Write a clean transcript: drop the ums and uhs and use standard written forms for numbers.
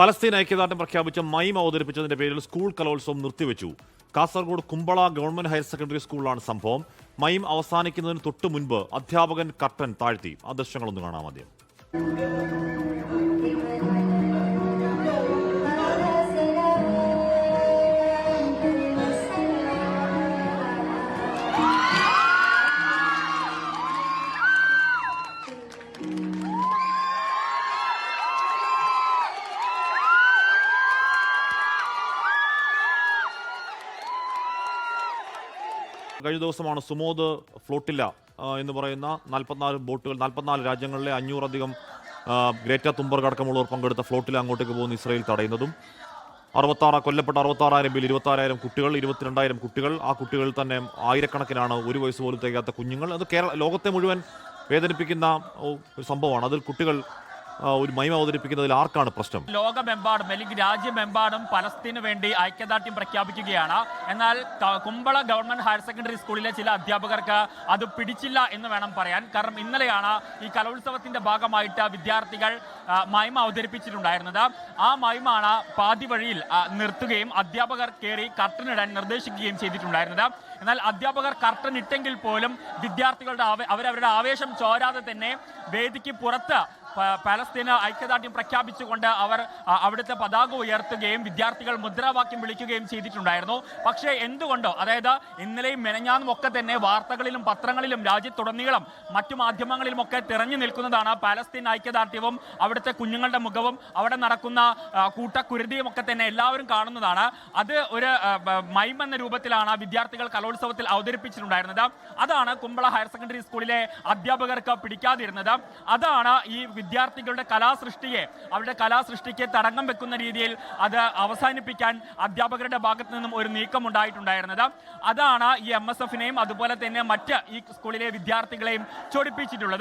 Palestine ഐക്യദാർഢ്യം പ്രഖ്യാപിച്ച മൈം അവതരിപ്പിച്ചതിന്റെ പേരിൽ സ്കൂൾ കലോത്സവം നിർത്തിവെച്ചു. Kasaragod Kumbla government higher secondary സ്കൂളിലാണ് സംഭവം. മൈം അവസാനിക്കുന്നതിന് തൊട്ടു മുൻപ് അധ്യാപകൻ കർട്ടൻ താഴ്ത്തി. ആ ദൃശ്യങ്ങളൊന്ന് കാണാം ആദ്യം. കഴിഞ്ഞ ദിവസമാണ് സുമോദ് ഫ്ലോട്ടില്ല എന്ന് പറയുന്ന 44 ബോട്ടുകൾ 44 രാജ്യങ്ങളിലെ 500-അധികം ഗ്രേറ്റ തുംബർഗ് അടക്കമുള്ളവർ പങ്കെടുത്ത ഫ്ലോട്ടിൽ അങ്ങോട്ടേക്ക് പോകുന്ന ഇസ്രായേൽ തടയുന്നതും. കൊല്ലപ്പെട്ട 66,000 പേരിൽ 26,000 കുട്ടികൾ, 22,000 കുട്ടികൾ. ആ കുട്ടികളിൽ തന്നെ ആയിരക്കണക്കിനാണ് ഒരു വയസ്സ് പോലും തികയാത്ത കുഞ്ഞുങ്ങൾ. അത് ലോകത്തെ മുഴുവൻ വേദനിപ്പിക്കുന്ന ഒരു സംഭവമാണ്. അതിൽ കുട്ടികൾ ഒരു മൈം അവതരിപ്പിക്കുന്നതിൽ ആർക്കാണ് പ്രശ്നം? ലോകമെമ്പാടും അല്ലെങ്കിൽ രാജ്യമെമ്പാടും പലസ്തീന് വേണ്ടി ഐക്യദാർഢ്യം പ്രഖ്യാപിക്കുകയാണ്. എന്നാൽ കുമ്പള ഗവൺമെന്റ് ഹയർ സെക്കൻഡറി സ്കൂളിലെ ചില അധ്യാപകർക്ക് അത് പിടിച്ചില്ല എന്ന് വേണം പറയാൻ. കാരണം ഇന്നലെയാണ് ഈ കലോത്സവത്തിന്റെ ഭാഗമായിട്ട് വിദ്യാർത്ഥികൾ മൈം അവതരിപ്പിച്ചിട്ടുണ്ടായിരുന്നത്. ആ മൈമാണ് പാതി വഴിയിൽ നിർത്തുകയും അധ്യാപകർ കയറി കർട്ടനിടാൻ നിർദ്ദേശിക്കുകയും ചെയ്തിട്ടുണ്ടായിരുന്നത്. എന്നാൽ അധ്യാപകർ കർട്ടൻ ഇട്ടെങ്കിൽ പോലും വിദ്യാർത്ഥികളുടെ അവരവരുടെ ആവേശം ചോരാതെ തന്നെ വേദിക്ക് പുറത്ത് പലസ്തീന് ഐക്യദാർഢ്യം പ്രഖ്യാപിച്ചുകൊണ്ട് അവർ അവിടുത്തെ പതാക ഉയർത്തുകയും വിദ്യാർത്ഥികൾ മുദ്രാവാക്യം വിളിക്കുകയും ചെയ്തിട്ടുണ്ടായിരുന്നു. പക്ഷേ എന്തുകൊണ്ടോ, അതായത് ഇന്നലെയും മെനഞ്ഞാന്നും ഒക്കെ തന്നെ വാർത്തകളിലും പത്രങ്ങളിലും രാജ്യത്തുടനീളം മറ്റു മാധ്യമങ്ങളിലുമൊക്കെ തിരഞ്ഞു നിൽക്കുന്നതാണ് പലസ്തീൻ ഐക്യദാർഢ്യവും അവിടുത്തെ കുഞ്ഞുങ്ങളുടെ മുഖവും അവിടെ നടക്കുന്ന കൂട്ടക്കുരുതിയും ഒക്കെ തന്നെ എല്ലാവരും കാണുന്നതാണ്. അത് ഒരു മൈം എന്ന രൂപത്തിലാണ് വിദ്യാർത്ഥികൾ കലോത്സവത്തിൽ അവതരിപ്പിച്ചിട്ടുണ്ടായിരുന്നത്. അതാണ് കുമ്പള ഹയർ സെക്കൻഡറി സ്കൂളിലെ അധ്യാപകർക്ക് പിടിക്കാതിരുന്നത്. അതാണ് ഈ വിദ്യാർത്ഥികളുടെ അവരുടെ കലാസൃഷ്ടിക്ക് തടങ്കം വെക്കുന്ന രീതിയിൽ അത് അവസാനിപ്പിക്കാൻ അധ്യാപകരുടെ ഭാഗത്തു നിന്നും ഒരു നീക്കം ഉണ്ടായിട്ടുണ്ടായിരുന്നത്. അതാണ് ഈ MSF-നെയും അതുപോലെ തന്നെ മറ്റ് ഈ സ്കൂളിലെ വിദ്യാർത്ഥികളെയും ചൊടിപ്പിച്ചിട്ടുള്ളത്.